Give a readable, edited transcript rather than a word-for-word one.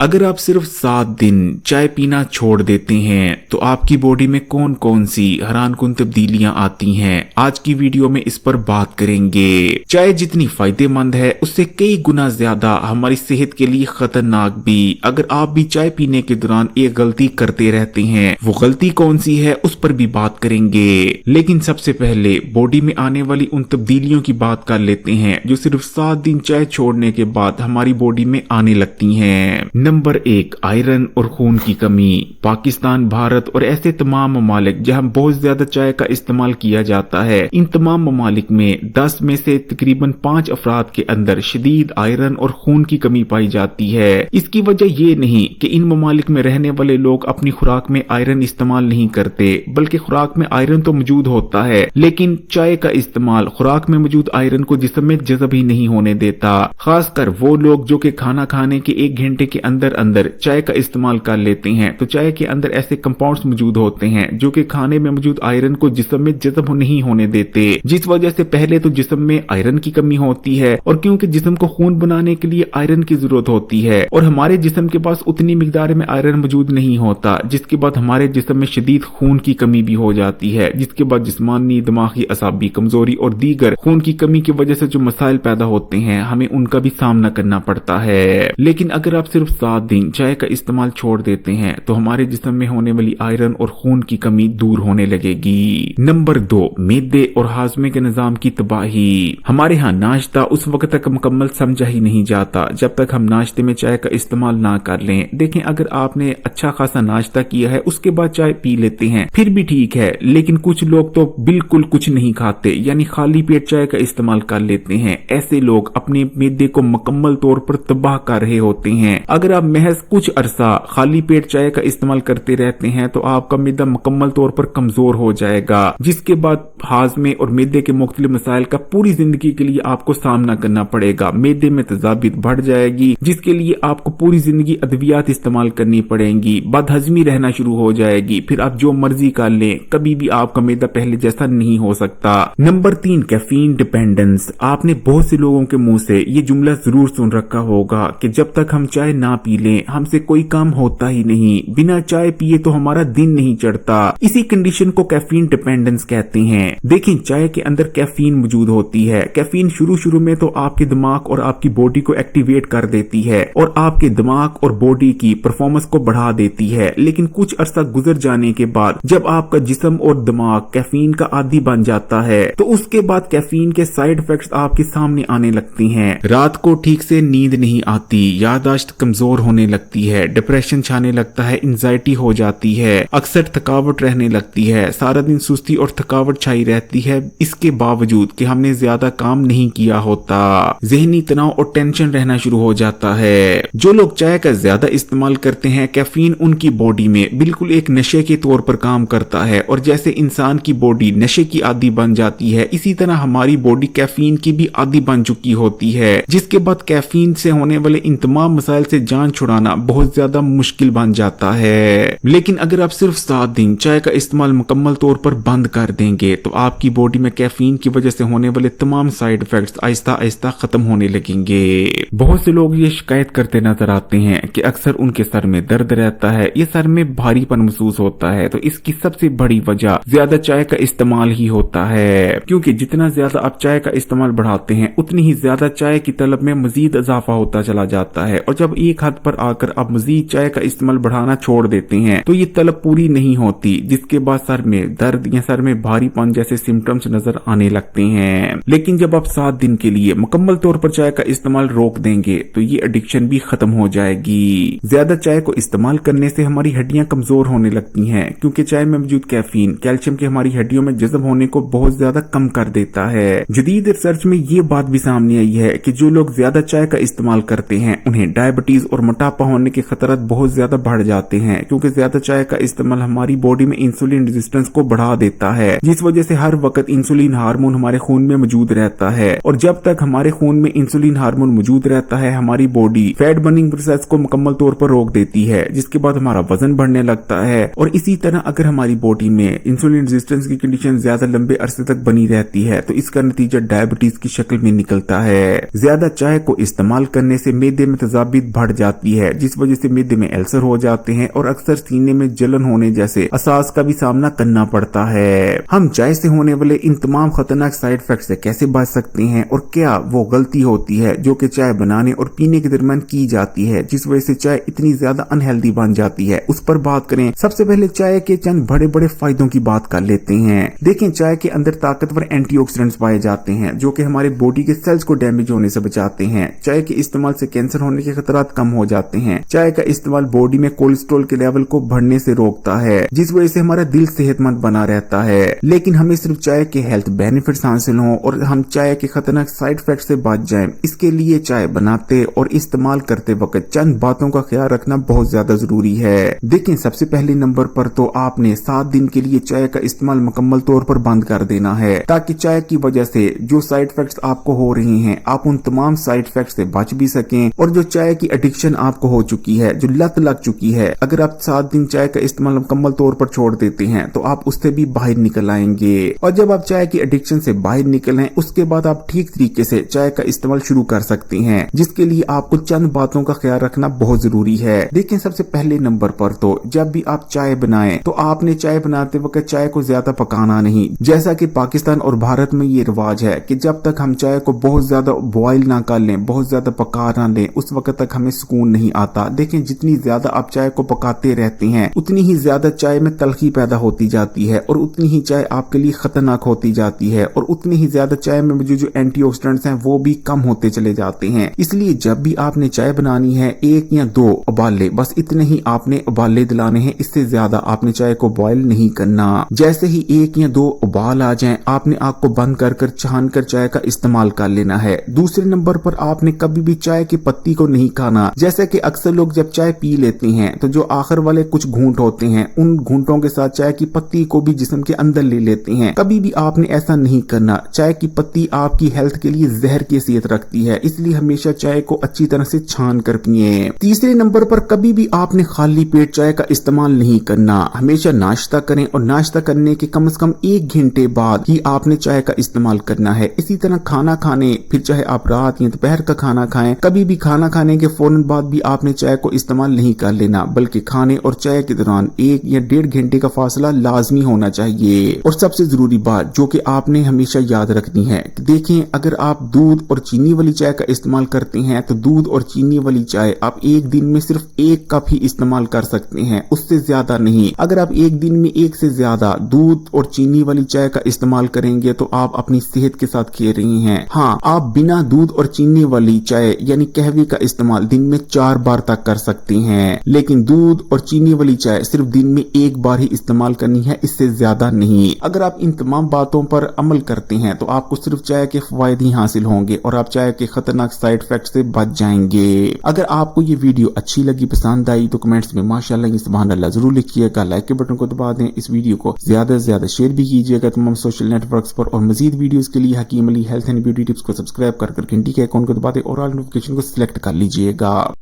अगर आप सिर्फ 7 दिन चाय पीना छोड़ देते हैं तो आपकी बॉडी में कौन कौन सी हैरानकुन तब्दीलियां आती हैं, आज की वीडियो में इस पर बात करेंगे। चाय जितनी फायदेमंद है उससे कई गुना ज्यादा हमारी सेहत के लिए खतरनाक भी। अगर आप भी चाय पीने के दौरान एक गलती करते रहते हैं, वो गलती कौन सी है उस पर भी बात करेंगे। लेकिन सबसे पहले बॉडी में आने वाली उन तब्दीलियों की बात कर लेते हैं जो सिर्फ 7 दिन चाय छोड़ने के बाद हमारी बॉडी में आने लगती हैं। नंबर 1, आयरन और खून की कमी। पाकिस्तान, भारत और ऐसे तमाम ममालिक जहां बहुत ज्यादा चाय का इस्तेमाल किया जाता है, इन तमाम ममालिक में 10 में से तकरीबन 5 अफराद के अंदर शदीद आयरन और खून की कमी पाई जाती है। इसकी वजह ये नहीं कि इन ममालिक में रहने वाले लोग अपनी खुराक में आयरन इस्तेमाल नहीं करते, बल्कि खुराक में आयरन तो मौजूद होता है, लेकिन चाय का इस्तेमाल खुराक में मौजूद आयरन को जिस्म में जज़ब ही नहीं होने देता। खासकर वो लोग जो कि खाना खाने के 1 घंटे के अंदर चाय का इस्तेमाल कर लेते हैं, तो चाय के अंदर ऐसे कंपाउंड्स मौजूद होते हैं जो कि खाने में मौजूद आयरन को जिस्म में जज़ब नहीं होने देते, जिस वजह से पहले तो जिस्म में आयरन की कमी होती है, और क्योंकि जिस्म को खून बनाने के लिए आयरन की जरूरत होती है और हमारे जिस्म के पास उतनी मिकदार में आयरन मौजूद नहीं होता, जिसके बाद हमारे जिस्म में शदीद खून की कमी भी हो जाती है, जिसके बाद जिस्मानी, दिमागी, असाबी कमजोरी और दीगर खून की कमी की वजह से जो मसाइल पैदा होते हैं, हमें उनका भी सामना करना पड़ता है। लेकिन अगर आप सिर्फ 7 दिन चाय का इस्तेमाल छोड़ देते हैं तो हमारे जिस्म में होने वाली आयरन और खून की कमी दूर होने लगेगी। नंबर 2, मैदे और हाजमे के निजाम की तबाही। हमारे यहाँ नाश्ता उस वक्त तक मुकम्मल समझा ही नहीं जाता जब तक हम नाश्ते में चाय का इस्तेमाल ना कर लें। देखें, अगर आपने अच्छा खासा नाश्ता किया है उसके बाद चाय पी लेते हैं फिर भी ठीक है, लेकिन कुछ लोग तो बिल्कुल कुछ नहीं खाते, यानी खाली पेट चाय का इस्तेमाल कर लेते हैं। ऐसे लोग अपने मैदे को मुकम्मल तौर पर तबाह कर रहे होते हैं। अगर आप महज कुछ अरसा खाली पेट चाय का इस्तेमाल करते रहते हैं तो आपका मैदा मुकम्मल तौर पर कमजोर हो जाएगा, जिसके बाद हाजमे और मैदे के मुख्तलिफ मसाइल का पूरी जिंदगी के लिए आपको सामना करना पड़ेगा। मैदे में तेजाबियत बढ़ जाएगी, जिसके लिए आपको पूरी जिंदगी अद्वियात इस्तेमाल करनी पड़ेंगी, बदहजमी रहना शुरू हो जाएगी, फिर आप जो मर्जी कर लें, कभी भी आपका मैदा पहले जैसा नहीं हो सकता। Number 3, caffeine dependence. आपने बहुत से लोगों के मुंह से ये जुमला जरूर सुन रखा होगा कि जब तक हम चाय ना पी लें हमसे कोई काम होता ही नहीं, बिना चाय पिए तो हमारा दिन नहीं चढ़ता। इसी कंडीशन को कैफीन डिपेंडेंस कहते हैं। देखें, चाय के अंदर कैफीन मौजूद होती है। कैफीन शुरू में तो आपके दिमाग और आपकी बॉडी को एक्टिवेट कर देती है और आपके दिमाग और बॉडी की परफॉर्मेंस को बढ़ा देती है, लेकिन कुछ अरसा गुजर जाने के बाद जब आपका जिस्म और दिमाग कैफीन का आदी बन जाता है तो उसके बाद कैफीन के साइड इफेक्ट्स आपके सामने आने लगती हैं। रात को ठीक से नींद नहीं आती, याददाश्त कमजोर होने लगती है, डिप्रेशन छाने लगता है, एंजाइटी हो जाती है, अक्सर थकावट रहने लगती है, सारा दिन सुस्ती और थकावट छाई रहती है, इसके बावजूद कि हमने ज्यादा काम नहीं किया होता। ज़हनी तनाव और टेंशन रहना शुरू हो जाता है। जो लोग चाय का ज्यादा इस्तेमाल करते हैं, कैफीन उनकी बॉडी में बिल्कुल एक नशे के तौर पर काम करता है, और जैसे इंसान की बॉडी नशे की आदी बन जाती है, इसी तरह हमारी बॉडी कैफीन की भी आदी बन चुकी होती है, जिसके बाद कैफीन से होने वाले इन तमाम मसाइल से जान छुड़ाना बहुत ज्यादा मुश्किल बन जाता है। लेकिन अगर आप सिर्फ 7 दिन चाय का इस्तेमाल मुकम्मल तौर पर बंद कर देंगे तो आपकी बॉडी में कैफीन की वजह से होने वाले तमाम साइड इफेक्ट्स आहिस्ता आहिस्ता खत्म होने लगेंगे। बहुत से लोग ये शिकायत करते नजर आते हैं कि अक्सर उनके सर में दर्द रहता है, ये सर में भारीपन महसूस होता है, तो इसकी सबसे बड़ी वजह ज्यादा चाय का इस्तेमाल ही होता है, क्योंकि जितना ज्यादा आप चाय का इस्तेमाल बढ़ाते हैं उतनी ही ज्यादा चाय की तलब में मजीद इजाफा होता चला जाता है, और जब एक हद पर आकर आप मजीद चाय का इस्तेमाल बढ़ाना छोड़ देते हैं तो ये तलब पूरी नहीं होती, जिसके बाद सर में दर्द या सर में भारीपन जैसे सिम्टम्स नजर आने लगते हैं। लेकिन जब आप 7 दिन के लिए मुकम्मल तौर पर चाय का इस्तेमाल रोक देंगे तो ये एडिक्शन भी खत्म हो जाएगी। ज्यादा चाय को इस्तेमाल करने से हमारी हड्डियां कमजोर होने लगती हैं, क्योंकि चाय में मौजूद कैफीन कैल्शियम के हमारी हड्डियों में जज़ब होने को बहुत ज्यादा कम कर देता है। जदीद रिसर्च में ये बात भी सामने आई है कि जो लोग ज्यादा चाय का इस्तेमाल करते हैं उन्हें डायबिटीज और मोटापा होने के खतरात बहुत ज्यादा बढ़ जाते हैं, क्योंकि ज्यादा चाय का इस्तेमाल हमारी बॉडी में इंसुलिन रेजिस्टेंस को बढ़ा देता है, जिस वजह से हर वक्त इंसुलिन हार्मोन हमारे खून में मौजूद रहता है, और जब तक हमारे खून में इंसुलिन हार्मोन मौजूद रहता है हमारी बॉडी फैट बर्निंग प्रोसेस को मुकम्मल तौर पर रोक देती है, जिसके बाद हमारा वजन बढ़ने लगता है। और इसी तरह अगर हमारी बॉडी में इंसुलिन रेजिस्टेंस की कंडीशन ज्यादा लंबे अरसे तक बनी रहती है तो इसका नतीजा डायबिटीज की शक्ल में निकलता है। ज्यादा चाय को इस्तेमाल करने से मैदे में तेजाबियत बढ़ जाती जाती है, जिस वजह से मिड में अल्सर हो जाते हैं और अक्सर सीने में जलन होने जैसे असास का भी सामना करना पड़ता है। हम चाय से होने वाले इन तमाम खतरनाक साइड इफेक्ट से कैसे बच सकते हैं और क्या वो गलती होती है जो कि चाय बनाने और पीने के दरमियान की जाती है जिस वजह से चाय इतनी ज्यादा अनहेल्दी बन जाती है, उस पर बात करें। सबसे पहले चाय के चंद बड़े बड़े फायदों की बात कर लेते हैं। देखें, चाय के अंदर ताकतवर एंटीऑक्सीडेंट्स पाए जाते हैं जो कि हमारे बॉडी के सेल्स को डैमेज होने से बचाते हैं। चाय के इस्तेमाल से कैंसर होने के खतरात कम हो जाते हैं। चाय का इस्तेमाल बॉडी में कोलेस्ट्रॉल के लेवल को बढ़ने से रोकता है जिस वजह से हमारा दिल सेहतमंद बना रहता है। लेकिन हमें सिर्फ चाय के हेल्थ बेनिफिट्स हासिल हों और हम चाय के खतरनाक साइड इफेक्ट से बच जाएं, इसके लिए चाय बनाते और इस्तेमाल करते वक्त चंद बातों का ख्याल रखना बहुत ज्यादा जरूरी है। देखें, सबसे पहले नंबर पर तो आपने 7 दिन के लिए चाय का इस्तेमाल मुकम्मल तौर पर बंद कर देना है ताकि चाय की वजह से जो साइड इफेक्ट्स आपको हो रहे हैं आप उन तमाम साइड इफेक्ट से बच भी सकें। और जो चाय की एडिक्शन आपको हो चुकी है, जो लत लग चुकी है, अगर आप 7 दिन चाय का इस्तेमाल मुकम्मल तौर पर छोड़ देते हैं तो आप उससे भी बाहर निकल आएंगे। और जब आप चाय की एडिक्शन से बाहर निकल आए उसके बाद आप ठीक तरीके से चाय का इस्तेमाल शुरू कर सकते हैं, जिसके लिए आपको चंद बातों का ख्याल रखना बहुत जरूरी है। देखिए, सबसे पहले नंबर पर तो जब भी आप चाय बनाएं तो आपने चाय बनाते वक्त चाय को ज्यादा पकाना नहीं। जैसा कि पाकिस्तान और भारत में ये रिवाज है कि जब तक हम चाय को बहुत ज्यादा बॉयल ना कर लें, बहुत ज्यादा पका ना लें, उस वक्त तक हमें सुकून नहीं आता। देखें, जितनी ज्यादा आप चाय को पकाते रहते हैं उतनी ही ज्यादा चाय में तलखी पैदा होती जाती है और उतनी ही चाय आपके लिए खतरनाक होती जाती है और उतनी ही ज्यादा चाय में जो एंटीऑक्सीडेंट्स हैं वो भी कम होते चले जाते हैं। इसलिए जब भी आपने चाय बनानी है 1 या 2 उबाले, बस इतने ही आपने उबाले दिलाने हैं, इससे ज्यादा आपने चाय को बॉयल नहीं करना। जैसे ही 1 या 2 उबाल आ जाएं, आपने आग को बंद कर छान कर चाय का इस्तेमाल कर लेना है। दूसरे नंबर पर आपने कभी भी चाय की पत्ती को नहीं खाना। जैसे कि अक्सर लोग जब चाय पी लेते हैं तो जो आखिर वाले कुछ घूंट होते हैं उन घूंटों के साथ चाय की पत्ती को भी जिस्म के अंदर ले लेते हैं। कभी भी आपने ऐसा नहीं करना। चाय की पत्ती आपकी हेल्थ के लिए जहर की हैसियत रखती है, इसलिए हमेशा चाय को अच्छी तरह से छान कर पिए। तीसरे नंबर पर कभी भी आपने खाली पेट चाय का इस्तेमाल नहीं करना। हमेशा नाश्ता करें और नाश्ता करने के कम से कम 1 घंटे बाद ही आपने चाय का इस्तेमाल करना है। इसी तरह खाना खाने, फिर चाहे आप रात या दोपहर का खाना खाएं, कभी भी खाना खाने के फौरन बाद भी आपने चाय को इस्तेमाल नहीं कर लेना, बल्कि खाने और चाय के दौरान 1 या 1.5 घंटे का फासला लाजमी होना चाहिए। और सबसे जरूरी बात जो कि आपने हमेशा याद रखनी है, देखें, अगर आप दूध और चीनी वाली चाय का इस्तेमाल करते हैं तो दूध और चीनी वाली चाय आप एक दिन में सिर्फ 1 कप ही इस्तेमाल कर सकते हैं, उससे ज्यादा नहीं। अगर आप एक दिन में 1 से ज्यादा दूध और चीनी वाली चाय का इस्तेमाल करेंगे तो आप अपनी सेहत के साथ खेल रही हैं। हाँ, आप बिना दूध और चीनी वाली चाय यानी कहवे का इस्तेमाल दिन में 4 बार तक कर सकती हैं, लेकिन दूध और चीनी वाली चाय सिर्फ दिन में 1 बार ही इस्तेमाल करनी है, इससे ज्यादा नहीं। अगर आप इन तमाम बातों पर अमल करते हैं तो आपको सिर्फ चाय के फायदे ही हासिल होंगे और आप चाय के खतरनाक साइड इफेक्ट से बच जाएंगे। अगर आपको ये वीडियो अच्छी लगी, पसंद आई तो कमेंट्स में माशाअल्लाह सुभान अल्लाह जरूर लिखिएगा। लाइक के बटन को दबा दें। इस वीडियो को ज्यादा से ज्यादा शेयर भी कीजिएगा तमाम सोशल नेटवर्क्स पर। और मजीद वीडियोस के लिए Hakim Ali health and beauty tips को सब्सक्राइब कर घंटी के आइकॉन को दबा दें और ऑल नोटिफिकेशन को सिलेक्ट कर लीजिएगा।